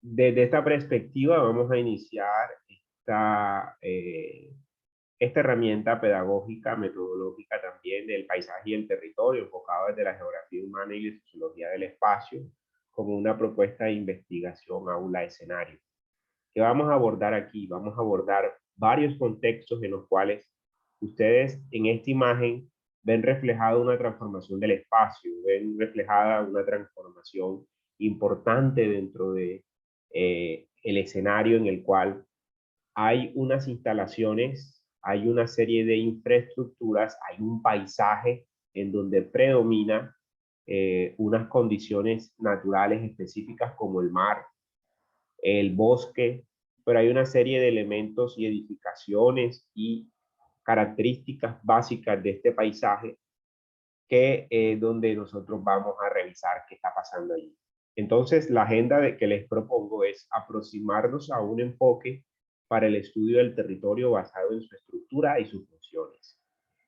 Desde esta perspectiva vamos a iniciar esta herramienta pedagógica, metodológica también del paisaje y el territorio, enfocado desde la geografía humana y la sociología del espacio, como una propuesta de investigación aula-escenario. ¿Qué vamos a abordar aquí? Vamos a abordar varios contextos en los cuales ustedes en esta imagen ven reflejada una transformación del espacio, ven reflejada una transformación importante dentro de el escenario en el cual hay unas instalaciones, hay una serie de infraestructuras, hay un paisaje en donde predomina unas condiciones naturales específicas como el mar, el bosque, pero hay una serie de elementos y edificaciones y características básicas de este paisaje que donde nosotros vamos a revisar qué está pasando allí. Entonces, la agenda que les propongo es aproximarnos a un enfoque para el estudio del territorio basado en su estructura y sus funciones.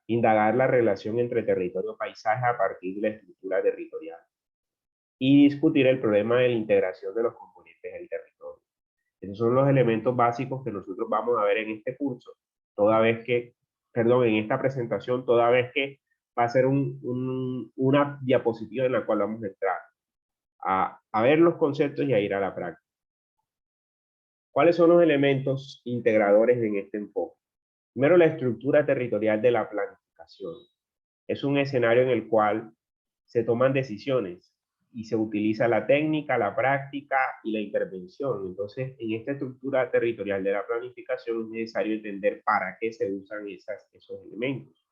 Indagar la relación entre territorio y paisaje a partir de la estructura territorial y discutir el problema de la integración de los componentes del territorio. Esos son los elementos básicos que nosotros vamos a ver en este curso, toda vez que, perdón, en esta presentación, toda vez que va a ser una diapositiva en la cual vamos a entrar a ver los conceptos y a ir a la práctica. ¿Cuáles son los elementos integradores en este enfoque? Primero, la estructura territorial de la planificación. Es un escenario en el cual se toman decisiones y se utiliza la técnica, la práctica y la intervención. Entonces, en esta estructura territorial de la planificación es necesario entender para qué se usan esos elementos.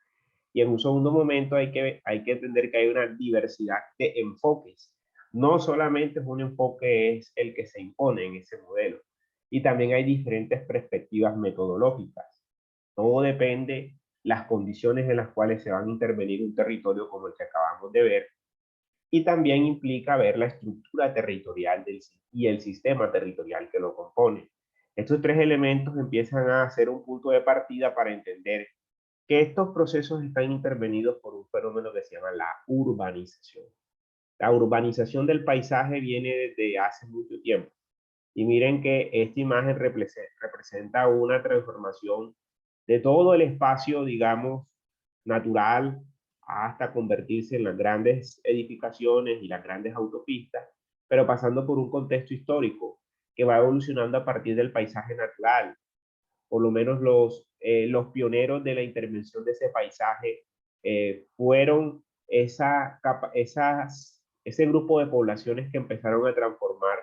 Y en un segundo momento hay que entender que hay una diversidad de enfoques. No solamente es un enfoque es el que se impone en ese modelo. Y también hay diferentes perspectivas metodológicas. Todo depende las condiciones en las cuales se van a intervenir un territorio como el que acabamos de ver, y también implica ver la estructura territorial y el sistema territorial que lo compone. Estos tres elementos empiezan a ser un punto de partida para entender que estos procesos están intervenidos por un fenómeno que se llama la urbanización. La urbanización del paisaje viene desde hace mucho tiempo. Y miren que esta imagen representa una transformación de todo el espacio, digamos, natural, hasta convertirse en las grandes edificaciones y las grandes autopistas, pero pasando por un contexto histórico que va evolucionando a partir del paisaje natural. Por lo menos los pioneros de la intervención de ese paisaje fueron ese grupo de poblaciones que empezaron a transformar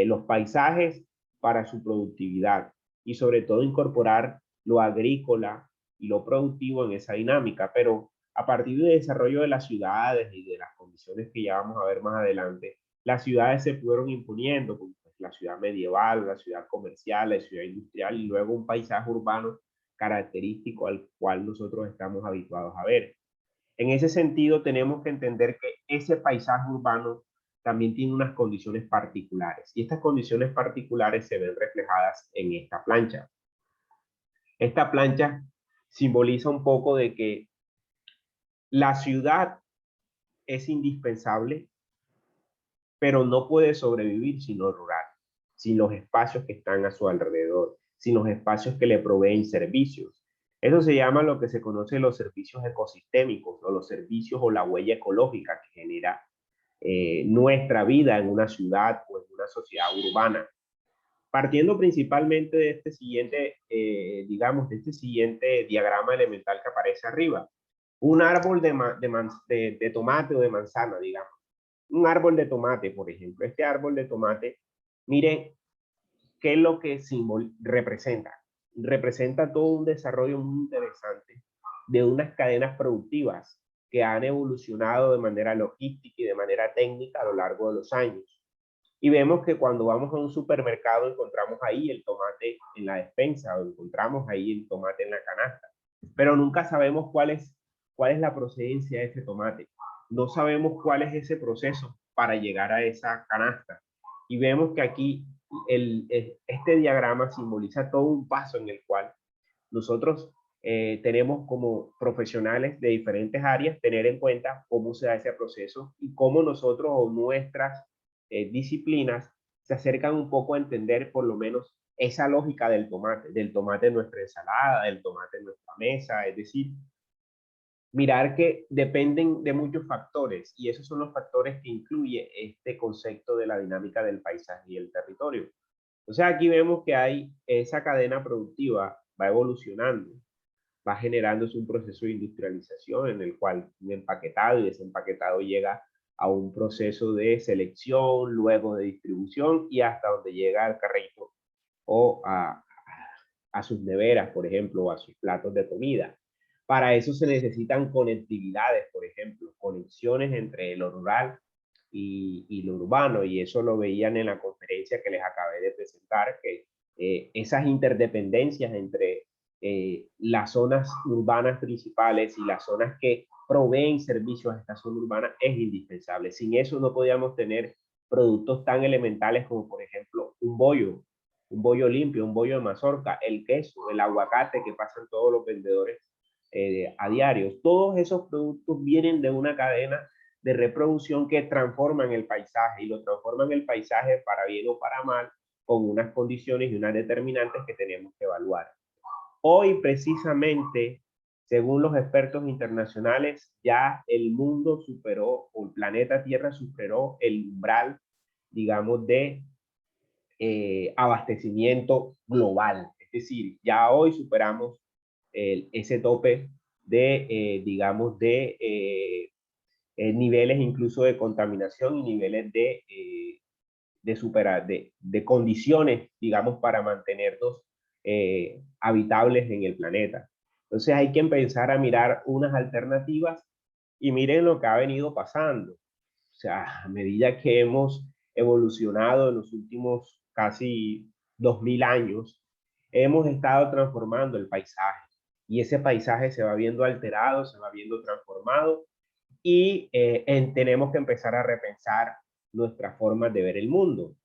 los paisajes para su productividad y sobre todo incorporar lo agrícola y lo productivo en esa dinámica, pero a partir del desarrollo de las ciudades y de las condiciones que ya vamos a ver más adelante, las ciudades se fueron imponiendo, como pues, la ciudad medieval, la ciudad comercial, la ciudad industrial y luego un paisaje urbano característico al cual nosotros estamos habituados a ver. En ese sentido, tenemos que entender que ese paisaje urbano también tiene unas condiciones particulares y estas condiciones particulares se ven reflejadas en esta plancha. Esta plancha simboliza un poco de que la ciudad es indispensable, pero no puede sobrevivir sin lo rural, sin los espacios que están a su alrededor, sin los espacios que le proveen servicios. Eso se llama lo que se conoce los servicios ecosistémicos o los servicios o la huella ecológica que genera nuestra vida en una ciudad o en una sociedad urbana. Partiendo principalmente de este siguiente, digamos, de este siguiente diagrama elemental que aparece arriba. Un árbol de tomate o de manzana, digamos. Un árbol de tomate, por ejemplo. Este árbol de tomate, miren, ¿qué es lo que representa? Representa todo un desarrollo muy interesante de unas cadenas productivas que han evolucionado de manera logística y de manera técnica a lo largo de los años. Y vemos que cuando vamos a un supermercado encontramos ahí el tomate en la despensa o encontramos ahí el tomate en la canasta, pero nunca sabemos cuál es la procedencia de ese tomate. No sabemos cuál es ese proceso para llegar a esa canasta. Y vemos que aquí este diagrama simboliza todo un paso en el cual nosotros tenemos como profesionales de diferentes áreas tener en cuenta cómo se da ese proceso y cómo nosotros o nuestras disciplinas se acercan un poco a entender por lo menos esa lógica del tomate en nuestra ensalada, del tomate en nuestra mesa, es decir, mirar que dependen de muchos factores y esos son los factores que incluye este concepto de la dinámica del paisaje y el territorio. Entonces aquí vemos que hay esa cadena productiva, va evolucionando, va generándose un proceso de industrialización en el cual un empaquetado y desempaquetado llega a un proceso de selección, luego de distribución y hasta donde llega al carrito o a sus neveras, por ejemplo, o a sus platos de comida. Para eso se necesitan conectividades, por ejemplo, conexiones entre lo rural y lo urbano, y eso lo veían en la conferencia que les acabé de presentar, que esas interdependencias entre las zonas urbanas principales y las zonas que proveen servicios a esta zona urbana es indispensable. Sin eso no podíamos tener productos tan elementales como, por ejemplo, un bollo limpio, un bollo de mazorca, el queso, el aguacate que pasan todos los vendedores a diario. Todos esos productos vienen de una cadena de reproducción que transforman el paisaje y lo transforman el paisaje para bien o para mal con unas condiciones y unas determinantes que tenemos que evaluar. Hoy precisamente, según los expertos internacionales, ya el mundo superó, o el planeta Tierra superó el umbral, digamos, de abastecimiento global. Es decir, ya hoy superamos ese tope de, digamos, niveles incluso de contaminación y niveles de condiciones, digamos, para mantenernos habitables en el planeta. Entonces hay que empezar a mirar unas alternativas y miren lo que ha venido pasando. O sea, a medida que hemos evolucionado en los últimos casi 2000 años, hemos estado transformando el paisaje y ese paisaje se va viendo alterado, se va viendo transformado y tenemos que empezar a repensar nuestras formas de ver el mundo.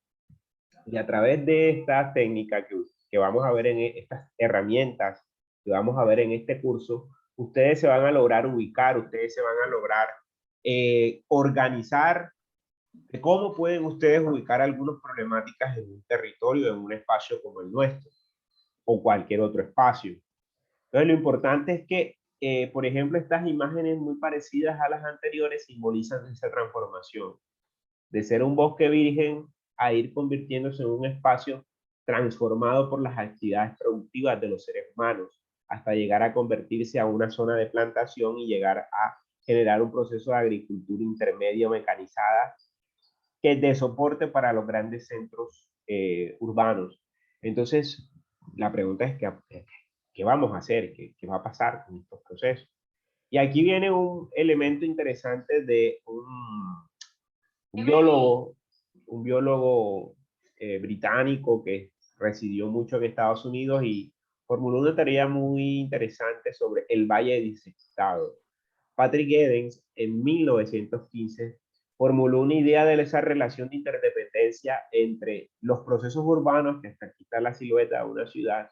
Y a través de esta técnica que vamos a ver en estas herramientas que vamos a ver en este curso, ustedes se van a lograr ubicar, ustedes se van a lograr organizar de cómo pueden ustedes ubicar algunas problemáticas en un territorio, en un espacio como el nuestro o cualquier otro espacio. Entonces, lo importante es que, por ejemplo, estas imágenes muy parecidas a las anteriores simbolizan esa transformación de ser un bosque virgen a ir convirtiéndose en un espacio transformado por las actividades productivas de los seres humanos, hasta llegar a convertirse a una zona de plantación y llegar a generar un proceso de agricultura intermedio mecanizada que es de soporte para los grandes centros urbanos. Entonces, la pregunta es, ¿qué vamos a hacer? ¿Qué va a pasar con estos procesos? Y aquí viene un elemento interesante de un biólogo, un biólogo británico que residió mucho en Estados Unidos y formuló una tarea muy interesante sobre el valle disectado. Patrick Edens, en 1915, formuló una idea de esa relación de interdependencia entre los procesos urbanos, que hasta aquí está la silueta de una ciudad,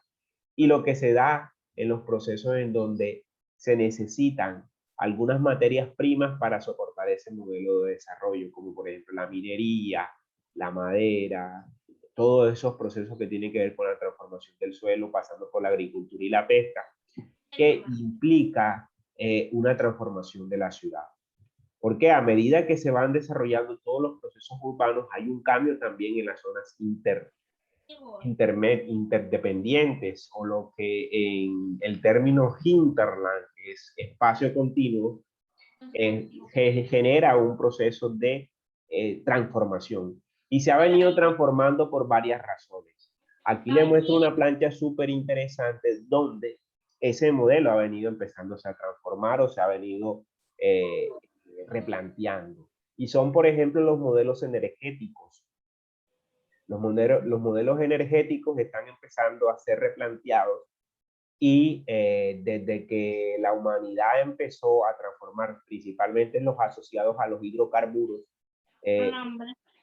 y lo que se da en los procesos en donde se necesitan algunas materias primas para soportar ese modelo de desarrollo, como por ejemplo la minería, la madera, todos esos procesos que tienen que ver con la transformación del suelo, pasando por la agricultura y la pesca, que implica una transformación de la ciudad. Porque a medida que se van desarrollando todos los procesos urbanos, hay un cambio también en las zonas interdependientes, o lo que en el término hinterland, que es espacio continuo, genera un proceso de transformación. Y se ha venido transformando por varias razones. Aquí le muestro una plancha súper interesante donde ese modelo ha venido empezándose a transformar o se ha venido replanteando. Y son, por ejemplo, los modelos energéticos. Los modelos energéticos están empezando a ser replanteados y desde que la humanidad empezó a transformar principalmente los asociados a los hidrocarburos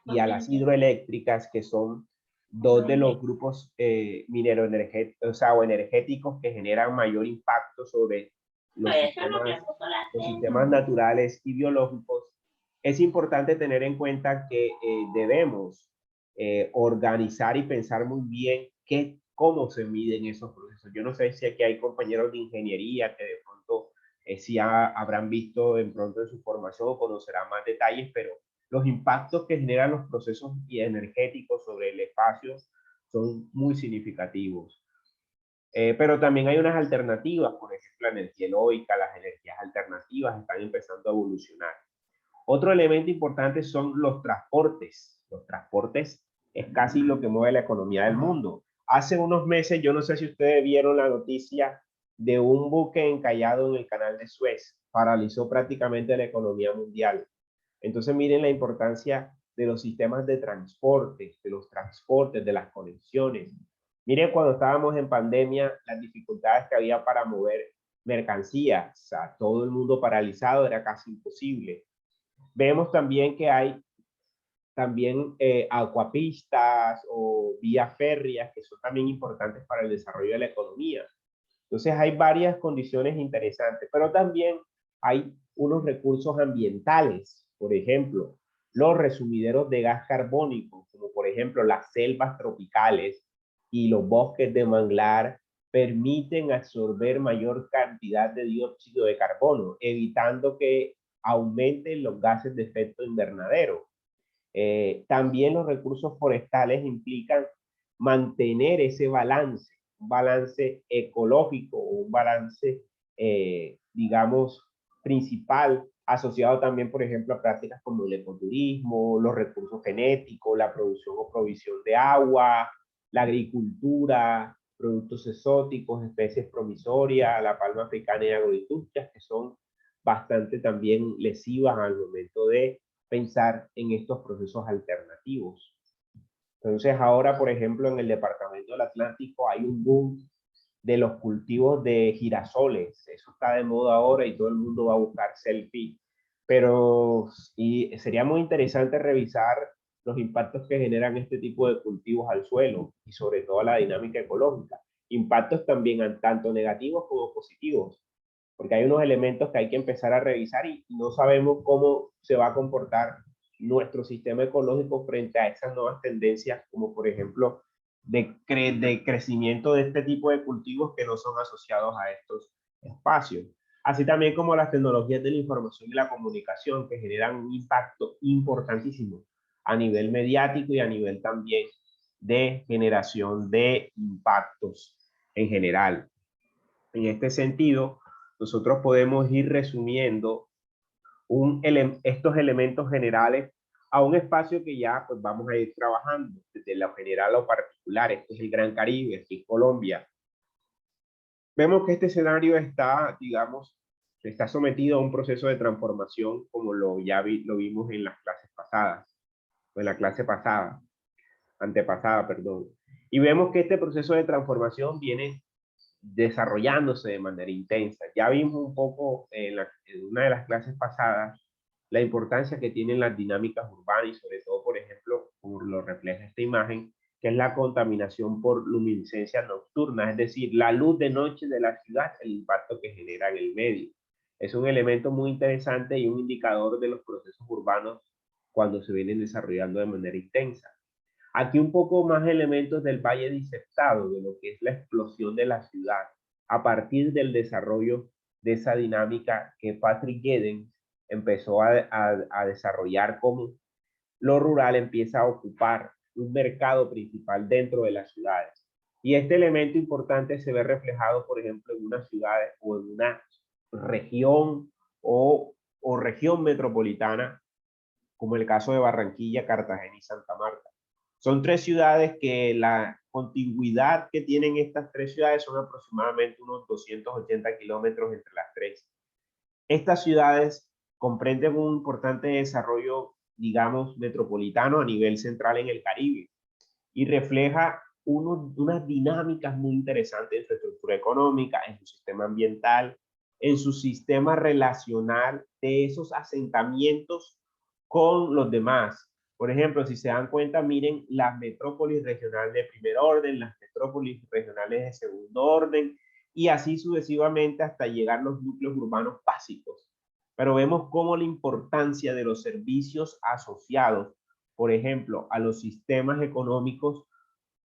y a las hidroeléctricas, que son dos de los grupos mineroenergéticos, o sea, o energéticos que generan mayor impacto sobre los sistemas naturales y biológicos. Es importante tener en cuenta que debemos organizar y pensar muy bien cómo se miden esos procesos. Yo no sé si aquí hay compañeros de ingeniería que de pronto sí habrán visto de pronto en su formación o conocerán más detalles, pero los impactos que generan los procesos energéticos sobre el espacio son muy significativos. Pero también hay unas alternativas, por ejemplo, la energía eólica, las energías alternativas están empezando a evolucionar. Otro elemento importante son los transportes. Los transportes es casi lo que mueve la economía del mundo. Hace unos meses, yo no sé si ustedes vieron la noticia de un buque encallado en el canal de Suez. Paralizó prácticamente la economía mundial. Entonces miren la importancia de los sistemas de transporte, de las conexiones. Miren cuando estábamos en pandemia, las dificultades que había para mover mercancías, o sea, todo el mundo paralizado, era casi imposible. Vemos también que hay también acuapistas o vías férreas que son también importantes para el desarrollo de la economía. Entonces hay varias condiciones interesantes, pero también hay unos recursos ambientales, por ejemplo, los resumideros de gas carbónico, como por ejemplo las selvas tropicales y los bosques de manglar, permiten absorber mayor cantidad de dióxido de carbono, evitando que aumenten los gases de efecto invernadero. También los recursos forestales implican mantener ese balance, un balance ecológico, un balance, digamos, principal, asociado también, por ejemplo, a prácticas como el ecoturismo, los recursos genéticos, la producción o provisión de agua, la agricultura, productos exóticos, especies promisorias, la palma africana y agroindustrias, que son bastante también lesivas al momento de pensar en estos procesos alternativos. Entonces ahora, por ejemplo, en el departamento del Atlántico hay un boom de los cultivos de girasoles. Eso está de moda ahora y todo el mundo va a buscar selfie. Pero y sería muy interesante revisar los impactos que generan este tipo de cultivos al suelo y sobre todo a la dinámica ecológica. Impactos también tanto negativos como positivos, porque hay unos elementos que hay que empezar a revisar y no sabemos cómo se va a comportar nuestro sistema ecológico frente a esas nuevas tendencias, como por ejemplo de crecimiento de este tipo de cultivos que no son asociados a estos espacios. Así también como las tecnologías de la información y la comunicación que generan un impacto importantísimo a nivel mediático y a nivel también de generación de impactos en general. En este sentido, nosotros podemos ir resumiendo estos elementos generales a un espacio que ya pues vamos a ir trabajando desde lo general a lo particular. Este es el Gran Caribe, aquí en Colombia. Vemos que este escenario está, digamos, está sometido a un proceso de transformación como lo vimos en las clases pasadas, o en la clase pasada, antepasada, perdón. Y vemos que este proceso de transformación viene desarrollándose de manera intensa. Ya vimos un poco en una de las clases pasadas la importancia que tienen las dinámicas urbanas y sobre todo, por ejemplo, como lo refleja esta imagen, que es la contaminación por luminiscencia nocturna, es decir, la luz de noche de la ciudad, el impacto que genera en el medio. Es un elemento muy interesante y un indicador de los procesos urbanos cuando se vienen desarrollando de manera intensa. Aquí un poco más elementos del valle disertado, de lo que es la explosión de la ciudad, a partir del desarrollo de esa dinámica que Patrick Giddens empezó a desarrollar, como lo rural empieza a ocupar un mercado principal dentro de las ciudades. Y este elemento importante se ve reflejado, por ejemplo, en una ciudad o en una región o región metropolitana, como el caso de Barranquilla, Cartagena y Santa Marta. Son tres ciudades que la contigüidad que tienen estas tres ciudades son aproximadamente unos 280 kilómetros entre las tres. Estas ciudades comprenden un importante desarrollo, digamos, metropolitano a nivel central en el Caribe y refleja unas dinámicas muy interesantes en su estructura económica, en su sistema ambiental, en su sistema relacional de esos asentamientos con los demás. Por ejemplo, si se dan cuenta, miren las metrópolis regionales de primer orden, las metrópolis regionales de segundo orden, y así sucesivamente hasta llegar a los núcleos urbanos básicos. Pero vemos cómo la importancia de los servicios asociados por ejemplo, a los sistemas económicos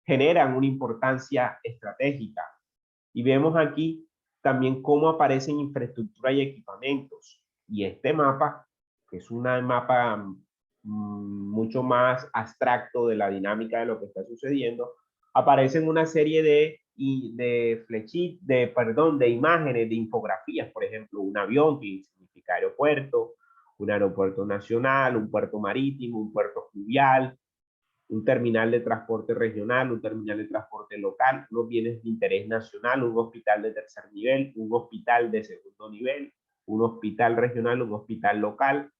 generan una importancia estratégica. Y vemos aquí también cómo aparecen infraestructura y equipamientos. Y este mapa, que es un mapa mucho más abstracto de la dinámica de lo que está sucediendo, aparecen una serie de imágenes, de infografías, por ejemplo, un avión que significa aeropuerto, un aeropuerto nacional, un puerto marítimo, un puerto fluvial, un terminal de transporte regional, un terminal de transporte local, unos bienes de interés nacional, un hospital de tercer nivel, un hospital de segundo nivel, un hospital regional, un hospital local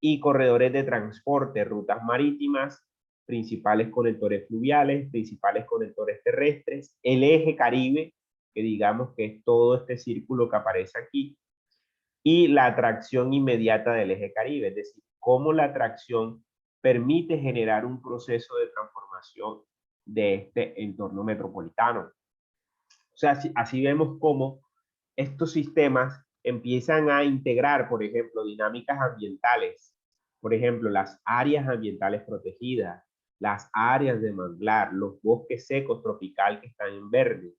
y corredores de transporte, rutas marítimas, principales conectores fluviales, principales conectores terrestres, el eje Caribe, que digamos que es todo este círculo que aparece aquí, y la atracción inmediata del eje Caribe, es decir, cómo la atracción permite generar un proceso de transformación de este entorno metropolitano. O sea, así vemos cómo estos sistemas empiezan a integrar, por ejemplo, dinámicas ambientales, por ejemplo, las áreas ambientales protegidas, las áreas de manglar, los bosques secos tropical que están en verde,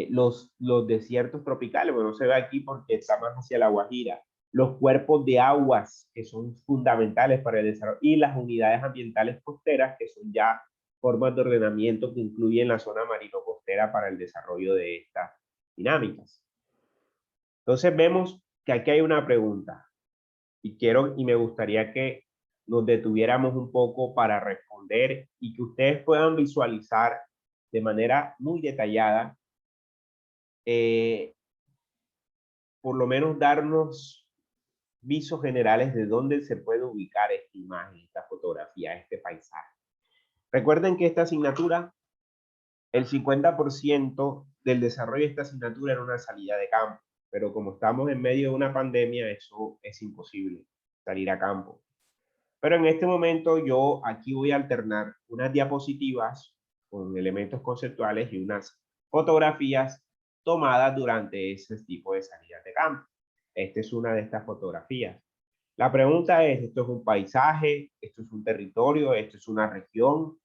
los desiertos tropicales, bueno, no se ve aquí porque está más hacia la Guajira, los cuerpos de aguas que son fundamentales para el desarrollo y las unidades ambientales costeras que son ya formas de ordenamiento que incluyen la zona marino-costera para el desarrollo de estas dinámicas. Entonces vemos que aquí hay una pregunta y me gustaría que nos detuviéramos un poco para responder y que ustedes puedan visualizar de manera muy detallada, por lo menos darnos visos generales de dónde se puede ubicar esta imagen, esta fotografía, este paisaje. Recuerden que esta asignatura, el 50% del desarrollo de esta asignatura era una salida de campo, pero como estamos en medio de una pandemia, eso es imposible, salir a campo. Pero en este momento yo aquí voy a alternar unas diapositivas con elementos conceptuales y unas fotografías tomadas durante ese tipo de salidas de campo. Esta es una de estas fotografías. La pregunta es, ¿esto es un paisaje? ¿Esto es un territorio? ¿Esto es una región?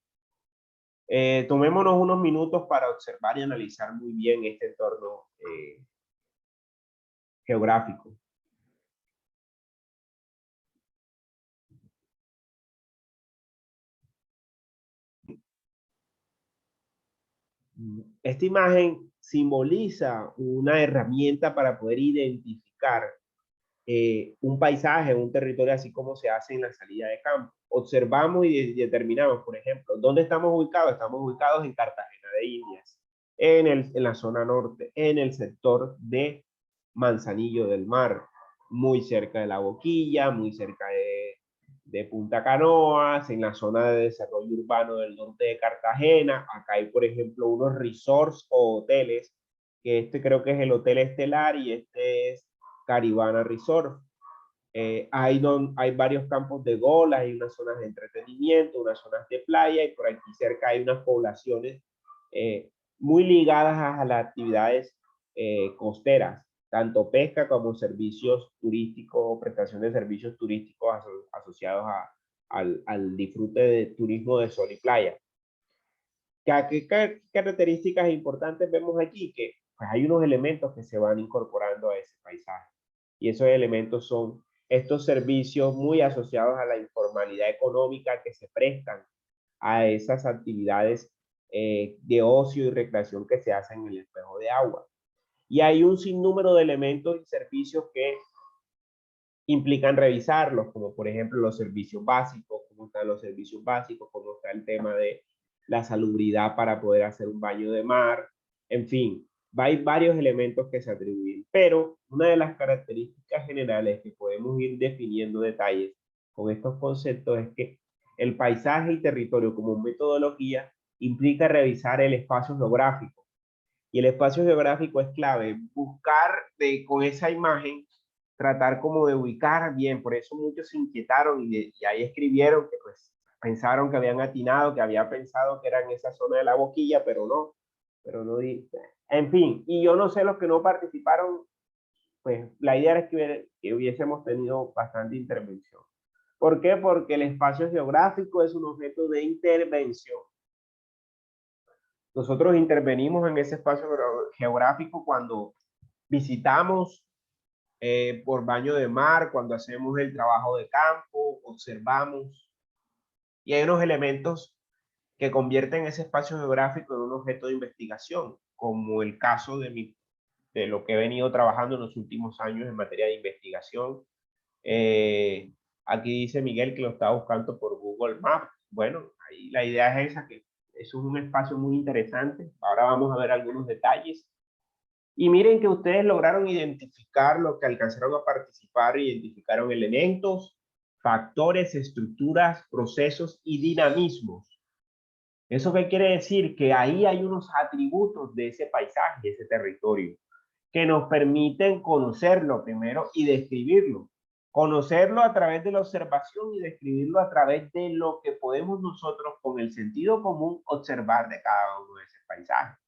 Tomémonos unos minutos para observar y analizar muy bien este entorno geográfico. Esta imagen simboliza una herramienta para poder identificar un paisaje, un territorio, así como se hace en la salida de campo. Observamos y determinamos, por ejemplo, ¿dónde estamos ubicados? Estamos ubicados en Cartagena de Indias, en la zona norte, en el sector de Manzanillo del Mar, muy cerca de La Boquilla, muy cerca de Punta Canoas, en la zona de desarrollo urbano del norte de Cartagena. Acá hay, por ejemplo, unos resorts o hoteles, que este creo que es el Hotel Estelar y este es Caribana Resort. Hay varios campos de golf, hay unas zonas de entretenimiento, unas zonas de playa y por aquí cerca hay unas poblaciones muy ligadas a las actividades costeras, tanto pesca como servicios turísticos o prestación de servicios turísticos asociados al disfrute de turismo de sol y playa. ¿Qué características importantes vemos aquí? Que pues, hay unos elementos que se van incorporando a ese paisaje y esos elementos son estos servicios muy asociados a la informalidad económica que se prestan a esas actividades de ocio y recreación que se hacen en el espejo de agua. Y hay un sinnúmero de elementos y servicios que implican revisarlos, como por ejemplo los servicios básicos, cómo están los servicios básicos, cómo está el tema de la salubridad para poder hacer un baño de mar, en fin, hay varios elementos que se atribuyen, pero una de las características generales que podemos ir definiendo detalles con estos conceptos es que el paisaje y territorio como metodología implica revisar el espacio geográfico, y el espacio geográfico es clave, buscar con esa imagen tratar como de ubicar bien, por eso muchos se inquietaron y ahí escribieron que pues pensaron que habían atinado, que había pensado que era en esa zona de La Boquilla, pero no, en fin, y yo no sé los que no participaron, pues la idea es que hubiésemos tenido bastante intervención. ¿Por qué? Porque el espacio geográfico es un objeto de intervención. Nosotros intervenimos en ese espacio geográfico cuando visitamos por baño de mar, cuando hacemos el trabajo de campo, observamos. Y hay unos elementos que convierten ese espacio geográfico en un objeto de investigación, como el caso de lo que he venido trabajando en los últimos años en materia de investigación. Aquí dice Miguel que lo está buscando por Google Maps. Bueno, ahí la idea es esa, que eso es un espacio muy interesante. Ahora vamos a ver algunos detalles. Y miren que ustedes lograron identificar lo que alcanzaron a participar, identificaron elementos, factores, estructuras, procesos y dinamismos. ¿Eso qué quiere decir? Que ahí hay unos atributos de ese paisaje, de ese territorio, que nos permiten conocerlo primero y describirlo. Conocerlo a través de la observación y describirlo a través de lo que podemos nosotros, con el sentido común, observar de cada uno de esos paisajes.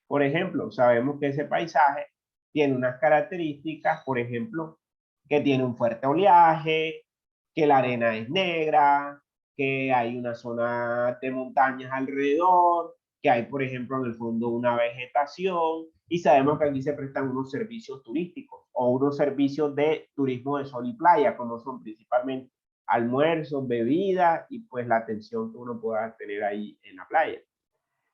Por ejemplo, sabemos que ese paisaje tiene unas características, por ejemplo, que tiene un fuerte oleaje, que la arena es negra, que hay una zona de montañas alrededor, que hay, por ejemplo, en el fondo una vegetación, y sabemos que aquí se prestan unos servicios turísticos o unos servicios de turismo de sol y playa, como son principalmente almuerzos, bebidas y pues la atención que uno pueda tener ahí en la playa.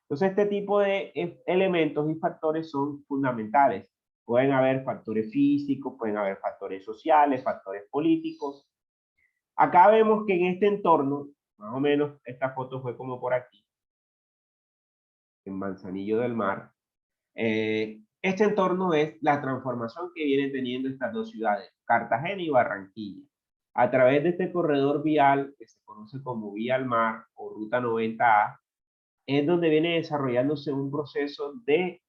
Entonces, este tipo de elementos y factores son fundamentales. Pueden haber factores físicos, pueden haber factores sociales, factores políticos. Acá vemos que en este entorno, más o menos, esta foto fue como por aquí, en Manzanillo del Mar. Este entorno es la transformación que vienen teniendo estas dos ciudades, Cartagena y Barranquilla. A través de este corredor vial, que se conoce como Vía al Mar o Ruta 90A, es donde viene desarrollándose un proceso de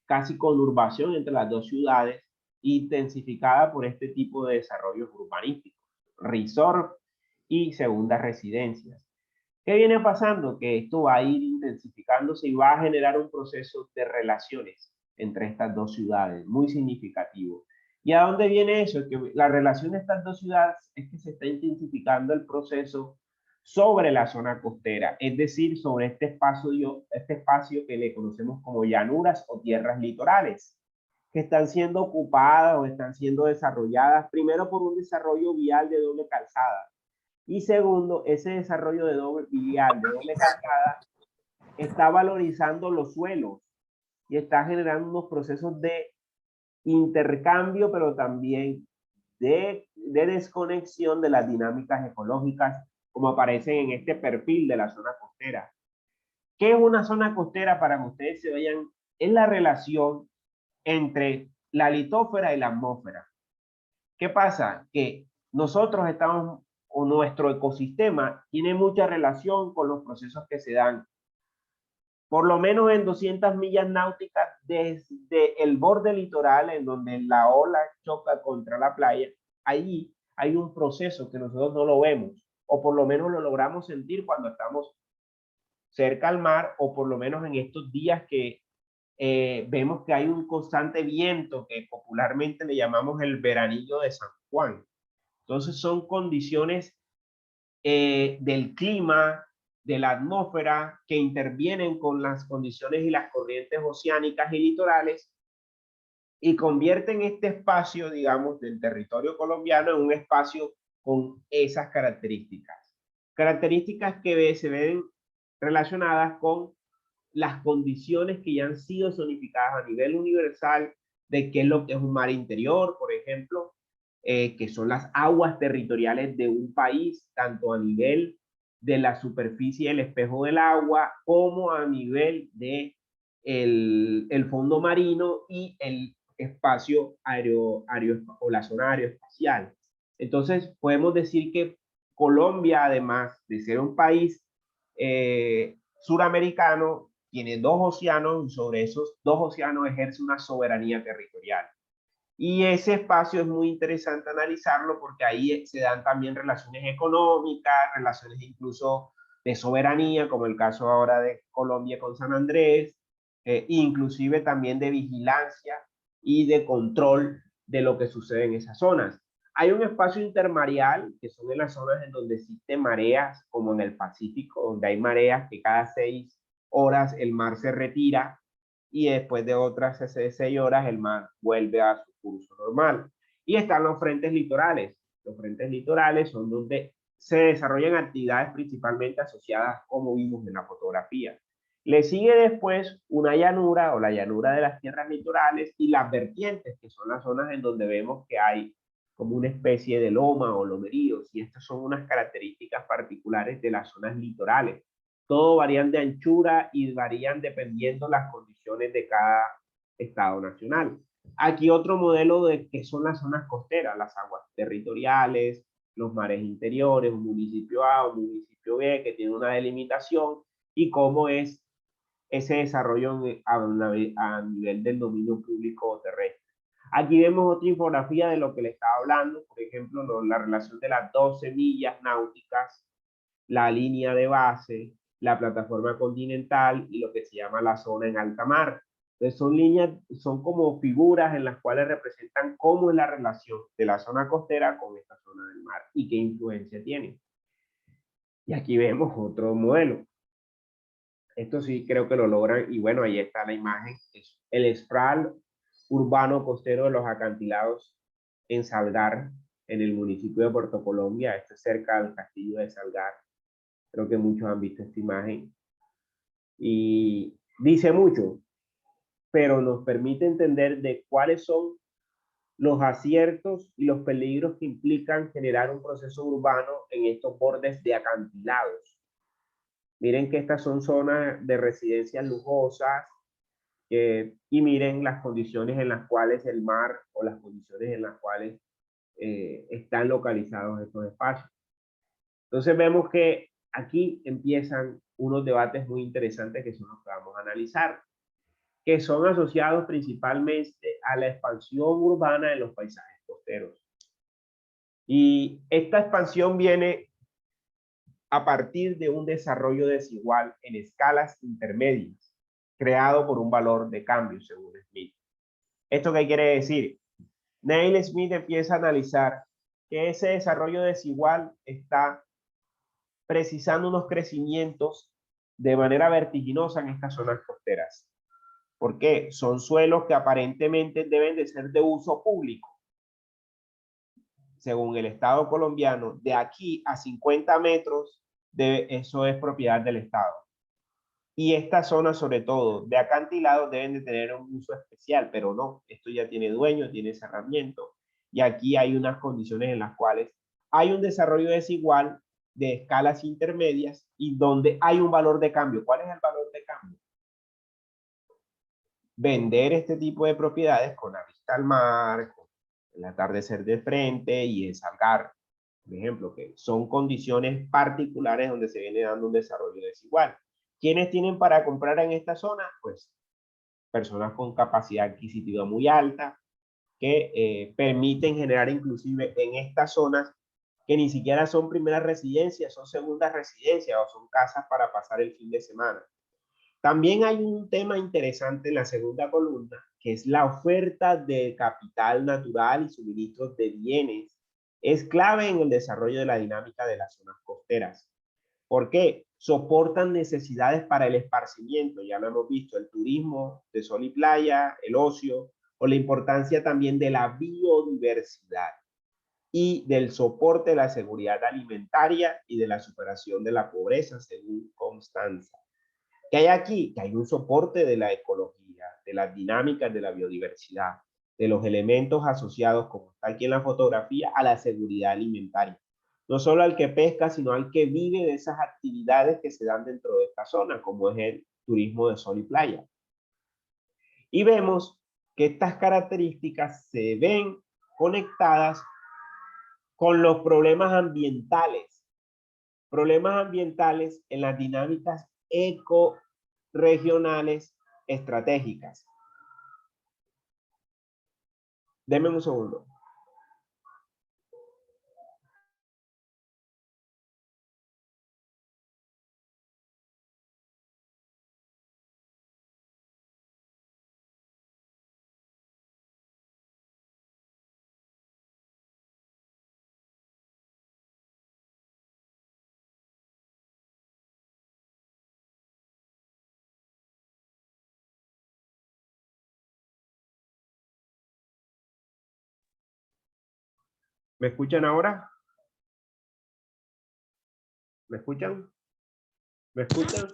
casi conurbación entre las dos ciudades, intensificada por este tipo de desarrollos urbanísticos, resort y segundas residencias. ¿Qué viene pasando? Que esto va a ir intensificándose y va a generar un proceso de relaciones entre estas dos ciudades muy significativo. ¿Y a dónde viene eso? Que la relación de estas dos ciudades es que se está intensificando el proceso sobre la zona costera, es decir, sobre este espacio que le conocemos como llanuras o tierras litorales, que están siendo ocupadas o están siendo desarrolladas primero por un desarrollo vial de doble calzada, y segundo, ese desarrollo de doble vial, de doble calzada, está valorizando los suelos y está generando unos procesos de intercambio, pero también de desconexión de las dinámicas ecológicas como aparecen en este perfil de la zona costera. ¿Qué es una zona costera? Para que ustedes se vean, es la relación entre la litósfera y la atmósfera. ¿Qué pasa? Que nosotros estamos, o nuestro ecosistema tiene mucha relación con los procesos que se dan por lo menos en 200 millas náuticas desde el borde litoral, en donde la ola choca contra la playa. Ahí hay un proceso que nosotros no lo vemos, o por lo menos lo logramos sentir cuando estamos cerca al mar, o por lo menos en estos días que vemos que hay un constante viento que popularmente le llamamos el veranillo de San Juan. Entonces son condiciones del clima, de la atmósfera, que intervienen con las condiciones y las corrientes oceánicas y litorales y convierten este espacio, digamos, del territorio colombiano en un espacio con esas características. Características que se ven relacionadas con las condiciones que ya han sido zonificadas a nivel universal de qué es lo que es un mar interior, por ejemplo, que son las aguas territoriales de un país, tanto a nivel de la superficie del espejo del agua como a nivel de el fondo marino y el espacio o la zona aeroespacial. Entonces, podemos decir que Colombia, además de ser un país suramericano, tiene dos océanos y sobre esos dos océanos ejerce una soberanía territorial. Y ese espacio es muy interesante analizarlo porque ahí se dan también relaciones económicas, relaciones incluso de soberanía, como el caso ahora de Colombia con San Andrés, inclusive también de vigilancia y de control de lo que sucede en esas zonas. Hay un espacio intermareal, que son en las zonas en donde existen mareas, como en el Pacífico, donde hay mareas que cada 6 horas el mar se retira y después de otras 6 horas el mar vuelve a su curso normal. Y están los frentes litorales. Los frentes litorales son donde se desarrollan actividades principalmente asociadas, como vimos en la fotografía. Le sigue después una llanura o la llanura de las tierras litorales y las vertientes, que son las zonas en donde vemos que hay como una especie de loma o lomeríos, y estas son unas características particulares de las zonas litorales. Todo varían de anchura y varían dependiendo las condiciones de cada estado nacional. Aquí otro modelo de que son las zonas costeras, las aguas territoriales, los mares interiores, un municipio A, un municipio B, que tiene una delimitación y cómo es ese desarrollo a nivel del dominio público terrestre. Aquí vemos otra infografía de lo que le estaba hablando, por ejemplo, la relación de las 12 millas náuticas, la línea de base, la plataforma continental y lo que se llama la zona en alta mar. Entonces son líneas, son como figuras en las cuales representan cómo es la relación de la zona costera con esta zona del mar y qué influencia tiene. Y aquí vemos otro modelo. Esto sí creo que lo logran y bueno, ahí está la imagen. Es el sprawl urbano costero de los acantilados en Salgar, en el municipio de Puerto Colombia. Esto es cerca del castillo de Salgar. Creo que muchos han visto esta imagen. Y dice mucho, pero nos permite entender de cuáles son los aciertos y los peligros que implican generar un proceso urbano en estos bordes de acantilados. Miren que estas son zonas de residencias lujosas, y miren las condiciones en las cuales el mar o las condiciones en las cuales están localizados estos espacios. Entonces vemos que aquí empiezan unos debates muy interesantes que son los que vamos a analizar, que son asociados principalmente a la expansión urbana en los paisajes costeros. Y esta expansión viene a partir de un desarrollo desigual en escalas intermedias, creado por un valor de cambio, según Smith. ¿Esto qué quiere decir? Neil Smith empieza a analizar que ese desarrollo desigual está precisando unos crecimientos de manera vertiginosa en estas zonas costeras. ¿Por qué? Son suelos que aparentemente deben de ser de uso público. Según el Estado colombiano, de aquí a 50 metros, eso es propiedad del Estado. Y estas zonas, sobre todo de acantilados, deben de tener un uso especial, pero no, esto ya tiene dueño, tiene cerramiento. Y aquí hay unas condiciones en las cuales hay un desarrollo desigual de escalas intermedias y donde hay un valor de cambio. ¿Cuál es el valor de cambio? Vender este tipo de propiedades con la vista al mar, con el atardecer de frente y el Salgar, por ejemplo, que son condiciones particulares donde se viene dando un desarrollo desigual. ¿Quiénes tienen para comprar en esta zona? Pues personas con capacidad adquisitiva muy alta, que permiten generar inclusive en estas zonas que ni siquiera son primeras residencias, son segundas residencias o son casas para pasar el fin de semana. También hay un tema interesante en la segunda columna, que es la oferta de capital natural y suministros de bienes. Es clave en el desarrollo de la dinámica de las zonas costeras. ¿Por qué? Soportan necesidades para el esparcimiento, ya lo hemos visto, el turismo de sol y playa, el ocio, o la importancia también de la biodiversidad y del soporte de la seguridad alimentaria y de la superación de la pobreza, según Constanza. ¿Qué hay aquí? Que hay un soporte de la ecología, de las dinámicas de la biodiversidad, de los elementos asociados, como está aquí en la fotografía, a la seguridad alimentaria. No solo al que pesca, sino al que vive de esas actividades que se dan dentro de esta zona, como es el turismo de sol y playa. Y vemos que estas características se ven conectadas con los problemas ambientales en las dinámicas ecoregionales estratégicas. Denme un segundo. ¿Me escuchan ahora? ¿Me escuchan? ¿Me escuchan?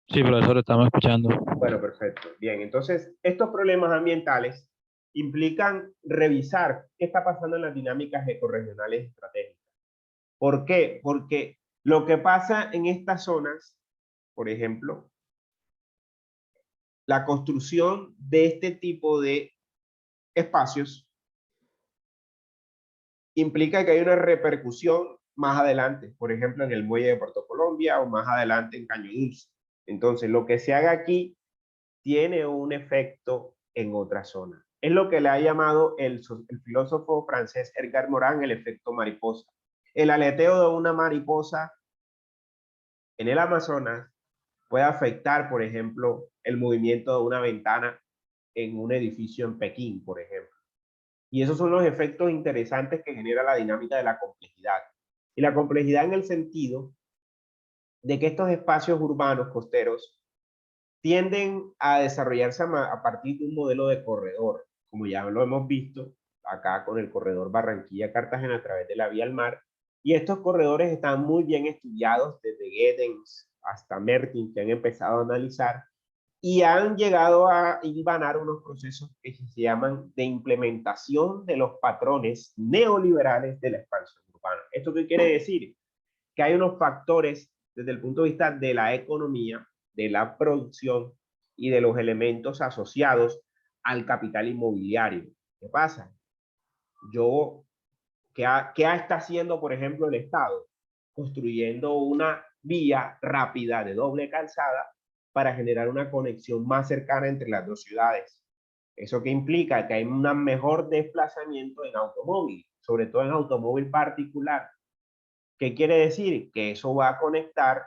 Sí, profesor, estamos escuchando. Bueno, perfecto. Bien, entonces estos problemas ambientales implican revisar qué está pasando en las dinámicas ecorregionales estratégicas. ¿Por qué? Porque lo que pasa en estas zonas, por ejemplo, la construcción de este tipo de espacios implica que hay una repercusión más adelante, por ejemplo, en el muelle de Puerto Colombia o más adelante en Caño Dulce. Entonces, lo que se haga aquí tiene un efecto en otra zona. Es lo que le ha llamado el filósofo francés Edgar Morin el efecto mariposa. El aleteo de una mariposa en el Amazonas puede afectar, por ejemplo, el movimiento de una ventana en un edificio en Pekín, por ejemplo. Y esos son los efectos interesantes que genera la dinámica de la complejidad. Y la complejidad en el sentido de que estos espacios urbanos costeros tienden a desarrollarse a partir de un modelo de corredor, como ya lo hemos visto acá con el corredor Barranquilla-Cartagena a través de la vía al mar. Y estos corredores están muy bien estudiados desde Giddens hasta Mertin, que han empezado a analizar y han llegado a hilvanar unos procesos que se llaman de implementación de los patrones neoliberales de la expansión urbana. ¿Esto qué quiere decir? Que hay unos factores desde el punto de vista de la economía, de la producción y de los elementos asociados al capital inmobiliario. ¿Qué pasa? Yo, ¿qué está haciendo, por ejemplo, el Estado? Construyendo una vía rápida de doble calzada para generar una conexión más cercana entre las dos ciudades. ¿Eso qué implica? Que hay un mejor desplazamiento en automóvil, sobre todo en automóvil particular. ¿Qué quiere decir? Que eso va a conectar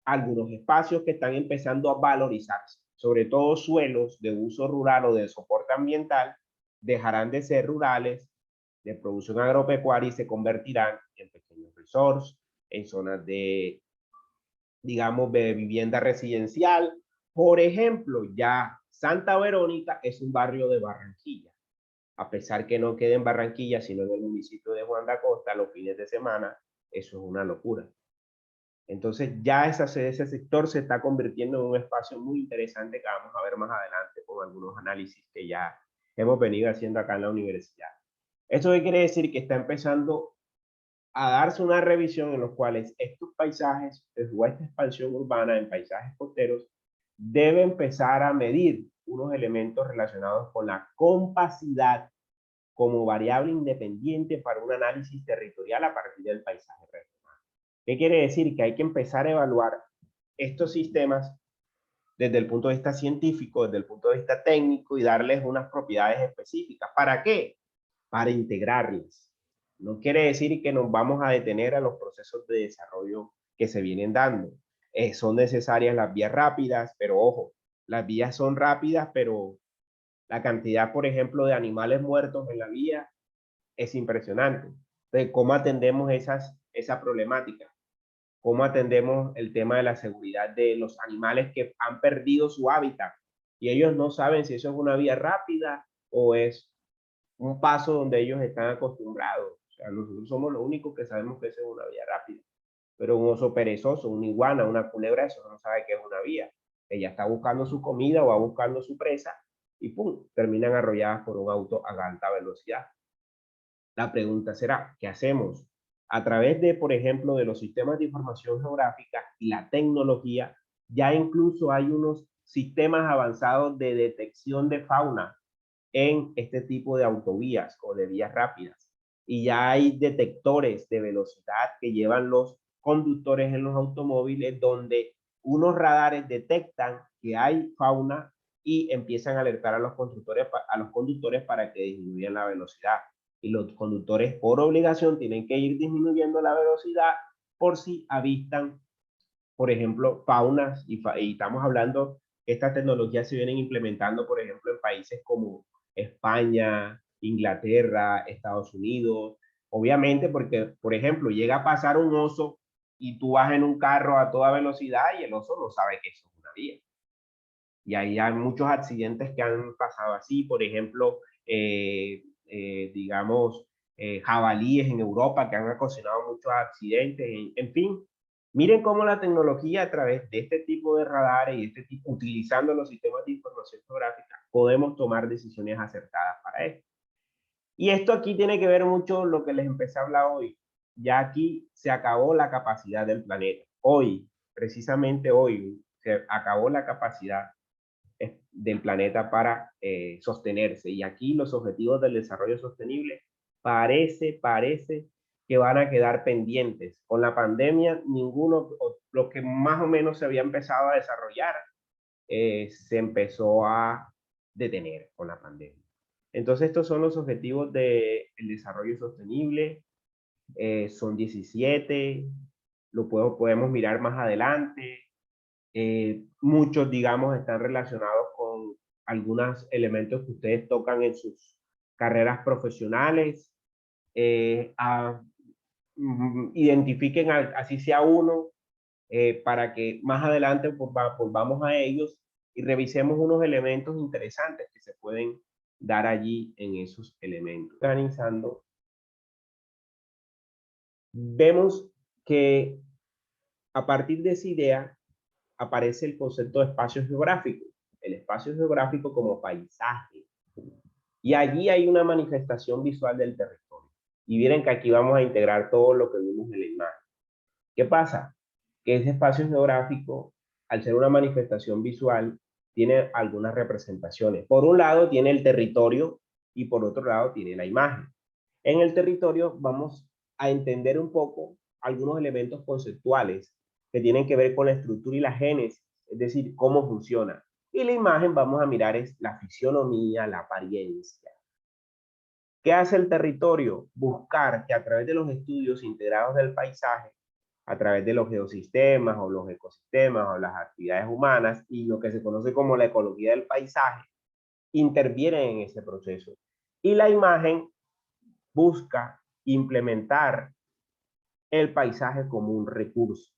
algunos espacios que están empezando a valorizarse, sobre todo suelos de uso rural o de soporte ambiental, dejarán de ser rurales, de producción agropecuaria y se convertirán en pequeños resorts, en zonas de, digamos, de vivienda residencial. Por ejemplo, ya Santa Verónica es un barrio de Barranquilla. A pesar que no quede en Barranquilla, sino en el municipio de Juan de Acosta, los fines de semana, eso es una locura. Entonces ya ese sector se está convirtiendo en un espacio muy interesante que vamos a ver más adelante con algunos análisis que ya hemos venido haciendo acá en la universidad. ¿Esto qué quiere decir? Que está empezando a darse una revisión en los cuales estos paisajes o esta expansión urbana en paisajes costeros debe empezar a medir unos elementos relacionados con la compacidad como variable independiente para un análisis territorial a partir del paisaje regional. ¿Qué quiere decir? Que hay que empezar a evaluar estos sistemas desde el punto de vista científico, desde el punto de vista técnico y darles unas propiedades específicas. ¿Para qué? Para integrarlas. No quiere decir que nos vamos a detener a los procesos de desarrollo que se vienen dando. Son necesarias las vías rápidas, pero ojo, las vías son rápidas, pero la cantidad, por ejemplo, de animales muertos en la vía es impresionante. Entonces, ¿cómo atendemos esa problemática? ¿Cómo atendemos el tema de la seguridad de los animales que han perdido su hábitat? Y ellos no saben si eso es una vía rápida o es un paso donde ellos están acostumbrados. O sea, nosotros somos los únicos que sabemos que eso es una vía rápida. Pero un oso perezoso, una iguana, una culebra, eso no sabe que es una vía. Ella está buscando su comida o va buscando su presa y pum, terminan arrolladas por un auto a alta velocidad. La pregunta será, ¿qué hacemos? A través de, por ejemplo, de los sistemas de información geográfica y la tecnología, ya incluso hay unos sistemas avanzados de detección de fauna en este tipo de autovías o de vías rápidas. Y ya hay detectores de velocidad que llevan los conductores en los automóviles donde unos radares detectan que hay fauna y empiezan a alertar a los conductores para que disminuyan la velocidad. Y los conductores por obligación tienen que ir disminuyendo la velocidad por si avistan, por ejemplo, faunas y estamos hablando que estas tecnologías se vienen implementando, por ejemplo, en países como España, Inglaterra, Estados Unidos. Obviamente porque, por ejemplo, llega a pasar un oso y tú vas en un carro a toda velocidad y el oso no sabe que eso es una vía. Y ahí hay muchos accidentes que han pasado así, por ejemplo, digamos, jabalíes en Europa que han ocasionado muchos accidentes, en fin. Miren cómo la tecnología a través de este tipo de radares y este tipo, utilizando los sistemas de información geográfica, podemos tomar decisiones acertadas para esto. Y esto aquí tiene que ver mucho lo que les empecé a hablar hoy. Ya aquí se acabó la capacidad del planeta. Hoy, precisamente hoy, se acabó la capacidad del planeta para sostenerse. Y aquí los objetivos del desarrollo sostenible parece que van a quedar pendientes. Con la pandemia, ninguno, lo que más o menos se había empezado a desarrollar, se empezó a detener con la pandemia. Entonces, estos son los objetivos del desarrollo sostenible. Son 17, podemos mirar más adelante. Muchos, digamos, están relacionados con algunos elementos que ustedes tocan en sus carreras profesionales. Identifiquen así sea uno, para que más adelante volvamos a ellos y revisemos unos elementos interesantes que se pueden dar allí en esos elementos. Organizando, vemos que a partir de esa idea aparece el concepto de espacio geográfico, el espacio geográfico como paisaje. Y allí hay una manifestación visual del territorio. Y miren que aquí vamos a integrar todo lo que vimos en la imagen. ¿Qué pasa? Que ese espacio geográfico, al ser una manifestación visual, tiene algunas representaciones. Por un lado tiene el territorio y por otro lado tiene la imagen. En el territorio vamos a entender un poco algunos elementos conceptuales que tienen que ver con la estructura y la génesis, es decir, cómo funciona. Y la imagen vamos a mirar es la fisionomía, la apariencia. ¿Qué hace el territorio? Buscar que a través de los estudios integrados del paisaje, a través de los geosistemas o los ecosistemas o las actividades humanas y lo que se conoce como la ecología del paisaje, intervienen en ese proceso. Y la imagen busca implementar el paisaje como un recurso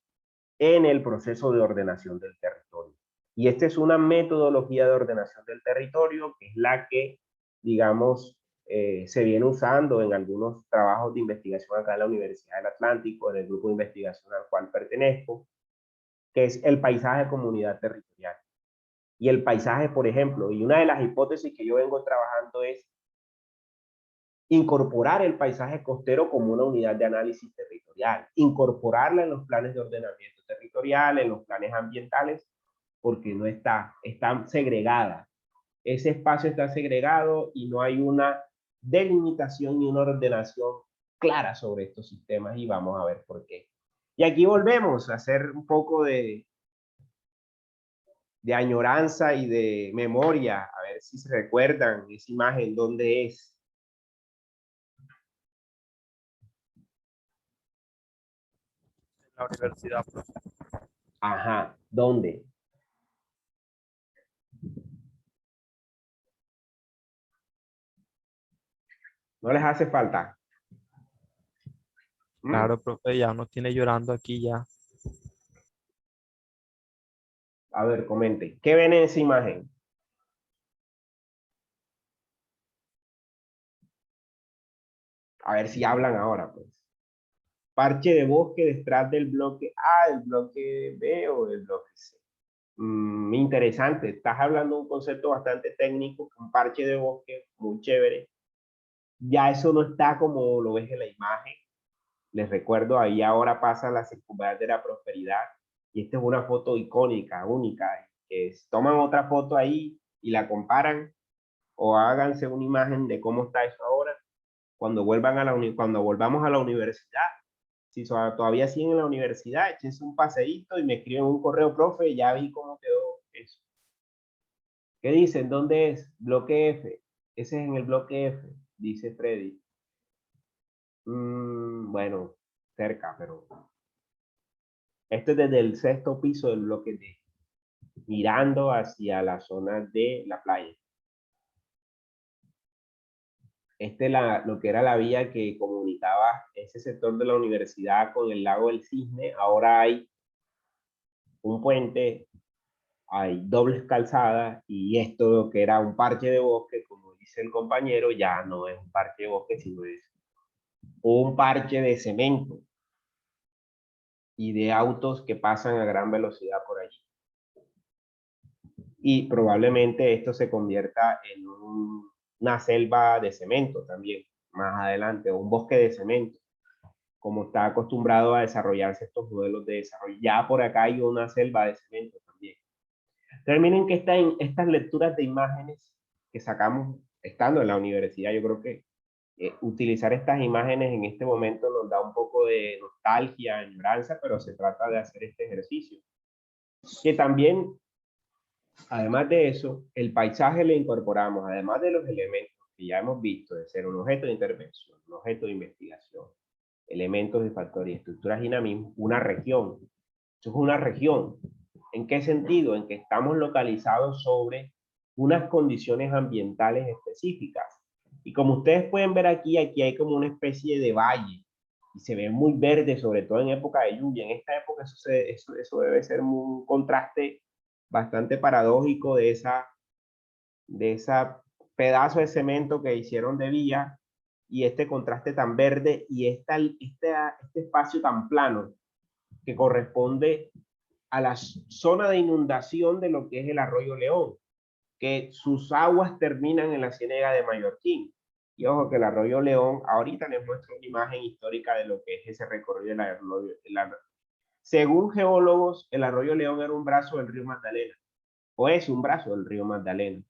en el proceso de ordenación del territorio. Y esta es una metodología de ordenación del territorio que es la que, digamos, se viene usando en algunos trabajos de investigación acá en la Universidad del Atlántico, en el grupo de investigación al cual pertenezco, que es el paisaje comunidad territorial. Y el paisaje, por ejemplo, y una de las hipótesis que yo vengo trabajando es incorporar el paisaje costero como una unidad de análisis territorial, incorporarla en los planes de ordenamiento territorial, en los planes ambientales, porque no está segregada. Ese espacio está segregado y no hay una delimitación ni una ordenación clara sobre estos sistemas y vamos a ver por qué. Y aquí volvemos a hacer un poco de añoranza y de memoria, a ver si se recuerdan esa imagen, dónde es. La universidad. Ajá, ¿dónde? ¿No les hace falta? Claro, profe, ya nos tiene llorando aquí ya. A ver, comente. ¿Qué ven en esa imagen? A ver si hablan ahora, pues. Parche de bosque detrás del bloque A, del bloque B o del bloque C. Interesante. Estás hablando de un concepto bastante técnico, un parche de bosque muy chévere. Ya eso no está como lo ves en la imagen. Les recuerdo, ahí ahora pasa la circunvalar de la prosperidad. Y esta es una foto icónica, única. Que toman otra foto ahí y la comparan o háganse una imagen de cómo está eso ahora. Cuando cuando volvamos a la universidad, si todavía siguen en la universidad, échense un paseíto y me escriben un correo, profe, ya vi cómo quedó eso. ¿Qué dicen? ¿Dónde es? Bloque F. Ese es en el bloque F, dice Freddy. Bueno, cerca, pero este es desde el sexto piso del bloque D, mirando hacia la zona de la playa. Lo que era la vía que comunicaba ese sector de la universidad con el lago del Cisne, ahora hay un puente, hay dobles calzadas y esto que era un parche de bosque, como dice el compañero, ya no es un parche de bosque, sino es o un parche de cemento y de autos que pasan a gran velocidad por allí. Y probablemente esto se convierta en una selva de cemento también, más adelante, o un bosque de cemento, como está acostumbrado a desarrollarse estos modelos de desarrollo. Ya por acá hay una selva de cemento también. Terminen que estas lecturas de imágenes que sacamos estando en la universidad, yo creo que utilizar estas imágenes en este momento nos da un poco de nostalgia, añoranza, pero se trata de hacer este ejercicio. Que también, además de eso, el paisaje le incorporamos, además de los elementos que ya hemos visto, de ser un objeto de intervención, un objeto de investigación, elementos de factor y estructuras dinamismo, una región. Eso es una región. ¿En qué sentido? En que estamos localizados sobre unas condiciones ambientales específicas. Y como ustedes pueden ver aquí, aquí hay como una especie de valle y se ve muy verde, sobre todo en época de lluvia. En esta época eso debe ser un contraste bastante paradójico de esa pedazo de cemento que hicieron de vía y este contraste tan verde y este espacio tan plano que corresponde a la zona de inundación de lo que es el arroyo León, que sus aguas terminan en la ciénaga de Mallorquín. Y ojo que el arroyo León, ahorita les muestro una imagen histórica de lo que es ese recorrido del arroyo. Según geólogos, el arroyo León era un brazo del río Magdalena, o es un brazo del río Magdalena,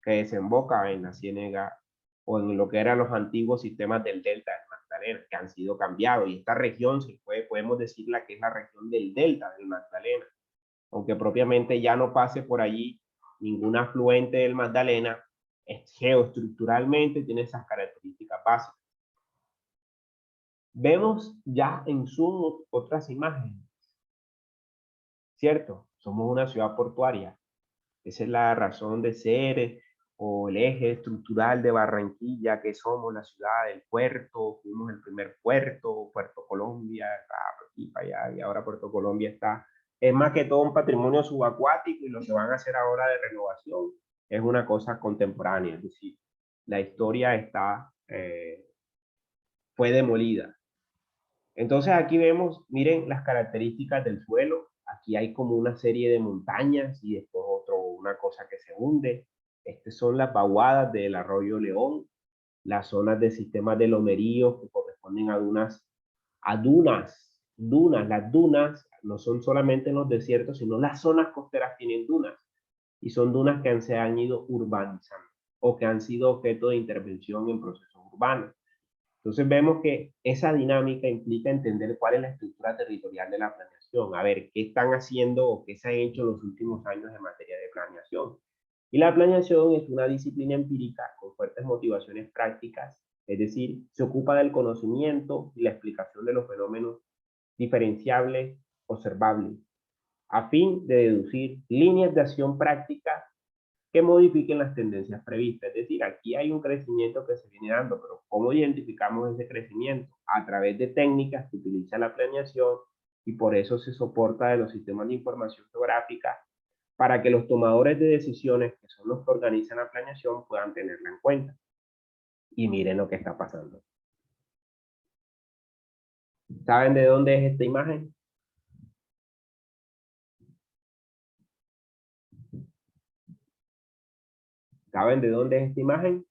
que desemboca en la ciénaga o en lo que eran los antiguos sistemas del delta del Magdalena, que han sido cambiados. Y esta región podemos decirla que es la región del delta del Magdalena, aunque propiamente ya no pase por allí ningún afluente del Magdalena, geoestructuralmente tiene esas características básicas. Vemos ya en Zoom otras imágenes, ¿cierto? Somos una ciudad portuaria. Esa es la razón de ser o el eje estructural de Barranquilla, que somos la ciudad del puerto, fuimos el primer puerto, Puerto Colombia, para aquí, para allá, y ahora Puerto Colombia está, es más que todo un patrimonio subacuático y lo que van a hacer ahora de renovación es una cosa contemporánea, es decir, la historia fue demolida. Entonces aquí vemos, miren las características del suelo. Aquí hay como una serie de montañas y después una cosa que se hunde. Estas son las vaguadas del arroyo León, las zonas de sistemas de lomeríos que corresponden a dunas. Las dunas no son solamente en los desiertos, sino las zonas costeras tienen dunas. Y son dunas que se han ido urbanizando o que han sido objeto de intervención en procesos urbanos. Entonces vemos que esa dinámica implica entender cuál es la estructura territorial de la planeación, a ver qué están haciendo o qué se ha hecho en los últimos años en materia de planeación. Y la planeación es una disciplina empírica con fuertes motivaciones prácticas, es decir, se ocupa del conocimiento y la explicación de los fenómenos diferenciables, observables, a fin de deducir líneas de acción prácticas que modifiquen las tendencias previstas. Es decir, aquí hay un crecimiento que se viene dando, pero ¿cómo identificamos ese crecimiento? A través de técnicas que utiliza la planeación y por eso se soporta de los sistemas de información geográfica para que los tomadores de decisiones, que son los que organizan la planeación, puedan tenerla en cuenta. Y miren lo que está pasando. ¿Saben de dónde es esta imagen? ¿Saben de dónde es esta imagen?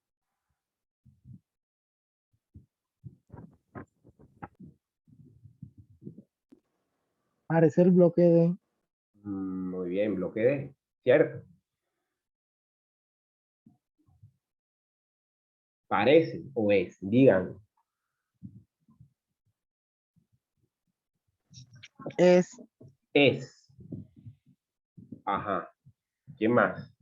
Parece el bloque de... Muy bien, bloque D, ¿cierto? Parece o es, digan. Es Es. Ajá. ¿Quién más?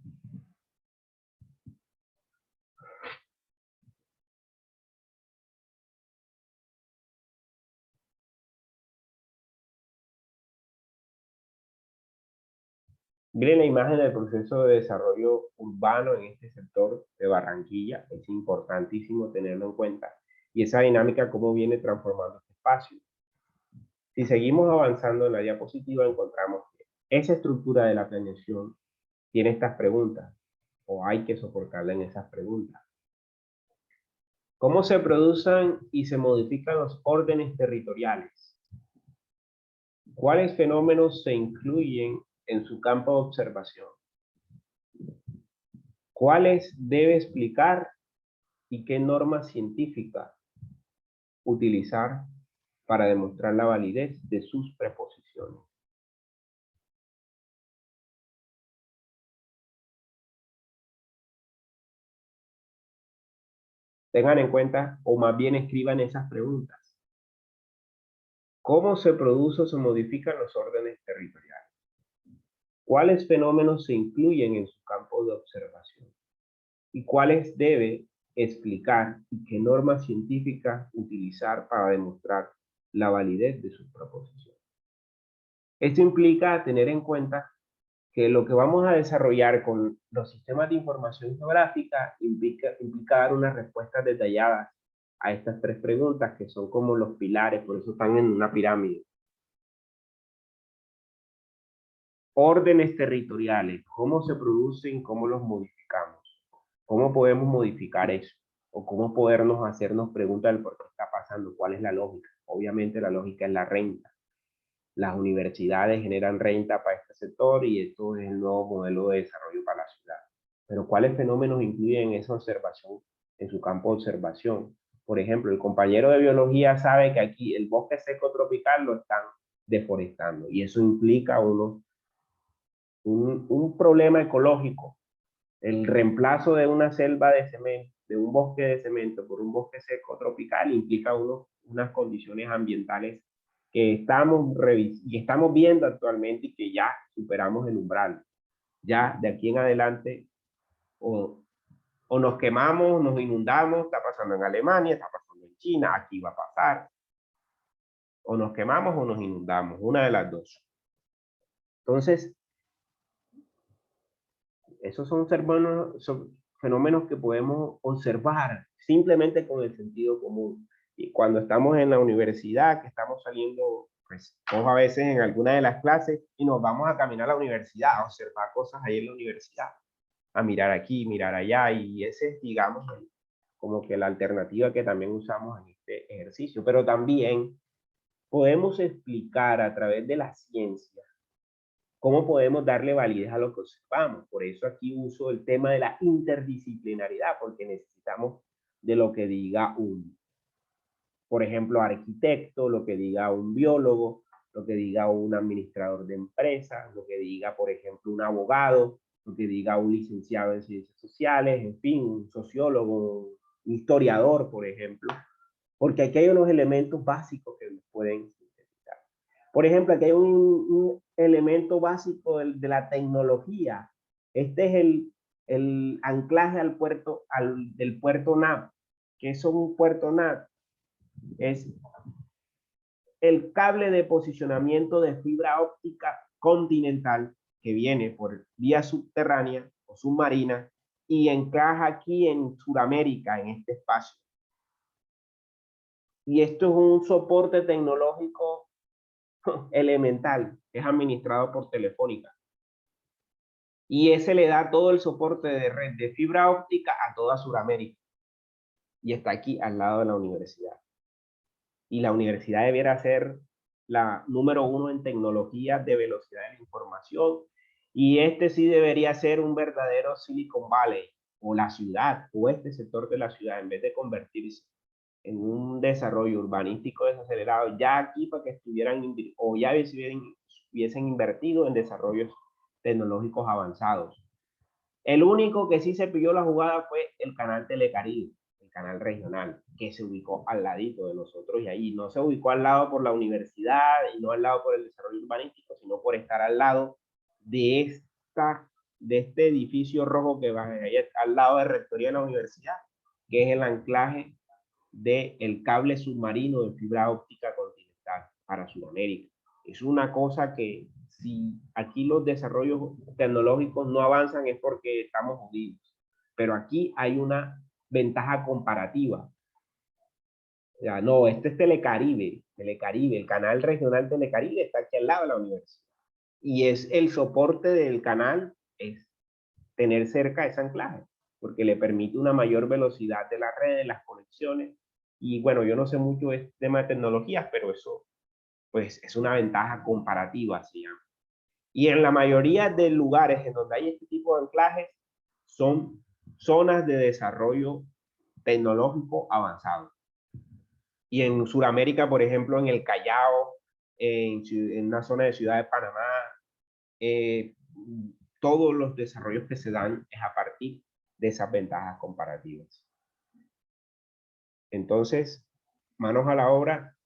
Miren la imagen del proceso de desarrollo urbano en este sector de Barranquilla. Es importantísimo tenerlo en cuenta. Y esa dinámica, cómo viene transformando este espacio. Si seguimos avanzando en la diapositiva, encontramos que esa estructura de la planeación tiene estas preguntas, o hay que soportarla en esas preguntas. ¿Cómo se producen y se modifican los órdenes territoriales? ¿Cuáles fenómenos se incluyen en su campo de observación? ¿Cuáles debe explicar y qué norma científica utilizar para demostrar la validez de sus preposiciones? Tengan en cuenta, o más bien escriban esas preguntas. ¿Cómo se produce o se modifican los órdenes territoriales? ¿Cuáles fenómenos se incluyen en su campo de observación? ¿Y cuáles debe explicar y qué norma científica utilizar para demostrar la validez de sus proposiciones? Esto implica tener en cuenta que lo que vamos a desarrollar con los sistemas de información geográfica implica dar unas respuestas detalladas a estas tres preguntas que son como los pilares, por eso están en una pirámide. Órdenes territoriales, ¿cómo se producen? ¿Cómo los modificamos? ¿Cómo podemos modificar eso? ¿O cómo podernos hacernos preguntas del por qué está pasando? ¿Cuál es la lógica? Obviamente la lógica es la renta. Las universidades generan renta para este sector y esto es el nuevo modelo de desarrollo para la ciudad. Pero ¿cuáles fenómenos incluyen esa observación en su campo de observación? Por ejemplo, el compañero de biología sabe que aquí el bosque seco tropical lo están deforestando y eso implica un problema ecológico. El reemplazo de una selva de cemento, de un bosque de cemento por un bosque seco tropical implica unas condiciones ambientales que estamos viendo actualmente y que ya superamos el umbral. Ya de aquí en adelante o nos quemamos, nos inundamos, está pasando en Alemania, está pasando en China, aquí va a pasar. O nos quemamos o nos inundamos, una de las dos. Entonces, esos son fenómenos que podemos observar simplemente con el sentido común. Y cuando estamos en la universidad, que estamos saliendo, pues, a veces en alguna de las clases y nos vamos a caminar a la universidad, a observar cosas ahí en la universidad, a mirar aquí, mirar allá, y ese es, digamos, como que la alternativa que también usamos en este ejercicio. Pero también podemos explicar a través de la ciencia ¿cómo podemos darle validez a lo que observamos? Por eso aquí uso el tema de la interdisciplinaridad, porque necesitamos de lo que diga por ejemplo, arquitecto, lo que diga un biólogo, lo que diga un administrador de empresas, lo que diga, por ejemplo, un abogado, lo que diga un licenciado en ciencias sociales, en fin, un sociólogo, un historiador, por ejemplo, porque aquí hay unos elementos básicos que nos pueden sintetizar. Por ejemplo, aquí hay un elemento básico de la tecnología. Este es el anclaje al puerto, del puerto NAP. ¿Qué es un puerto NAP? Es el cable de posicionamiento de fibra óptica continental que viene por vía subterránea o submarina y encaja aquí en Sudamérica, en este espacio. Y esto es un soporte tecnológico elemental, es administrado por Telefónica. Y ese le da todo el soporte de red de fibra óptica a toda Sudamérica. Y está aquí al lado de la universidad. Y la universidad debiera ser la número 1 en tecnologías de velocidad de la información. Y este sí debería ser un verdadero Silicon Valley, o la ciudad, o este sector de la ciudad, en vez de convertirse en un desarrollo urbanístico desacelerado, ya aquí para que estuvieran, o ya hubiesen invertido en desarrollos tecnológicos avanzados. El único que sí se pilló la jugada fue el canal Telecaribe, el canal regional, que se ubicó al ladito de nosotros y ahí no se ubicó al lado por la universidad y no al lado por el desarrollo urbanístico, sino por estar al lado de este edificio rojo que va ahí al lado de rectoría de la universidad, que es el anclaje del cable submarino de fibra óptica continental para Sudamérica. Es una cosa que si aquí los desarrollos tecnológicos no avanzan es porque estamos jodidos. Pero aquí hay una ventaja comparativa. Ya, no, este es Telecaribe, el canal regional Telecaribe está aquí al lado de la universidad. Y es el soporte del canal, es tener cerca ese anclaje. porque le permite una mayor velocidad de la red, de las conexiones. Y bueno, yo no sé mucho de este tema de tecnologías, pero eso pues es una ventaja comparativa, se llama. Y en la mayoría de lugares en donde hay este tipo de anclajes son zonas de desarrollo tecnológico avanzado. Y en Sudamérica, por ejemplo, en el Callao, en una zona de Ciudad de Panamá, todos los desarrollos que se dan es a partir de esas ventajas comparativas. Entonces, manos a la obra.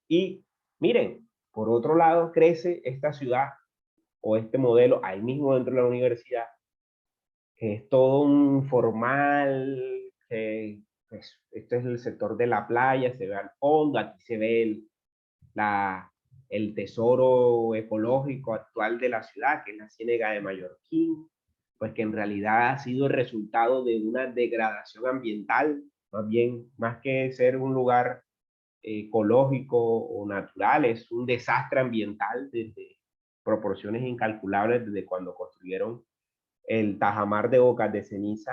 Y miren, por otro lado, crece esta ciudad o este modelo ahí mismo dentro de la universidad, que es todo un formal, que pues, este es el sector de la playa, se ve al fondo, aquí se ve el tesoro ecológico actual de la ciudad, que es la Ciénaga de Mallorquín, pues que en realidad ha sido el resultado de una degradación ambiental, más bien, más que ser un lugar ecológico o natural, es un desastre ambiental desde proporciones incalculables desde cuando construyeron el tajamar de Bocas de Ceniza.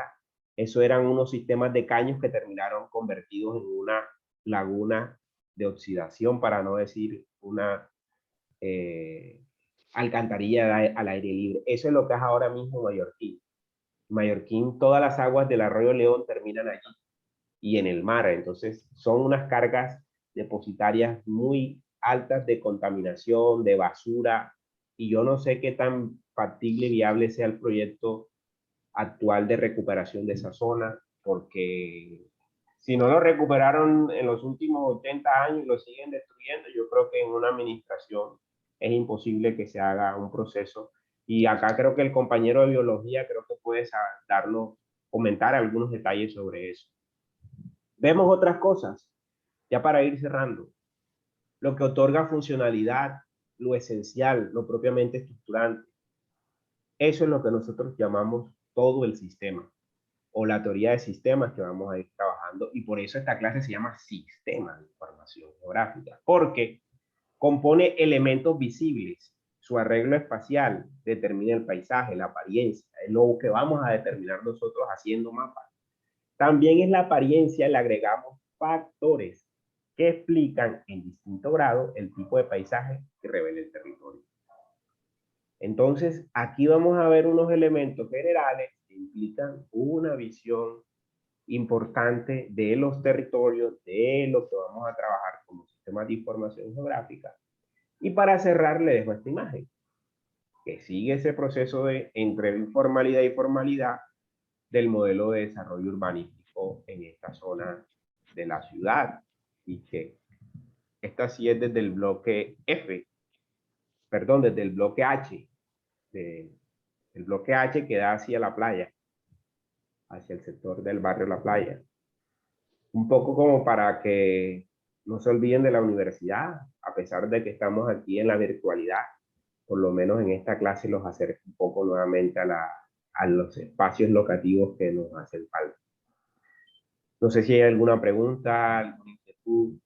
Eso eran unos sistemas de caños que terminaron convertidos en una laguna de oxidación, para no decir una alcantarilla al aire libre. Eso es lo que es ahora mismo Mallorquín. Mallorquín, todas las aguas del arroyo León terminan allí y en el mar. Entonces son unas cargas depositarias muy altas de contaminación, de basura, y yo no sé qué tan factible y viable sea el proyecto actual de recuperación de esa zona, porque si no lo recuperaron en los últimos 80 años y lo siguen destruyendo, yo creo que en una administración es imposible que se haga un proceso. Y acá creo que el compañero de biología creo que puede darnos, comentar algunos detalles sobre eso. Vemos otras cosas, ya para ir cerrando. Lo que otorga funcionalidad, lo esencial, lo propiamente estructurante. Eso es lo que nosotros llamamos todo el sistema, o la teoría de sistemas que vamos a ir trabajando, y por eso esta clase se llama Sistema de Información Geográfica, porque compone elementos visibles, su arreglo espacial determina el paisaje, la apariencia, es lo que vamos a determinar nosotros haciendo mapas. También en la apariencia le agregamos factores que explican en distinto grado el tipo de paisaje que revela el territorio. Entonces, aquí vamos a ver unos elementos generales que implican una visión importante de los territorios, de lo que vamos a trabajar como sistemas de información geográfica. Y para cerrar, le dejo esta imagen, que sigue ese proceso de entre informalidad y formalidad del modelo de desarrollo urbanístico en esta zona de la ciudad. Y que esta sí es desde el bloque F, perdón, desde el bloque H, el bloque H que da hacia la playa, hacia el sector del barrio La Playa. Un poco como para que no se olviden de la universidad, a pesar de que estamos aquí en la virtualidad, por lo menos en esta clase los acerco un poco nuevamente a los espacios locativos que nos hacen falta. No sé si hay alguna pregunta, alguna inquietud.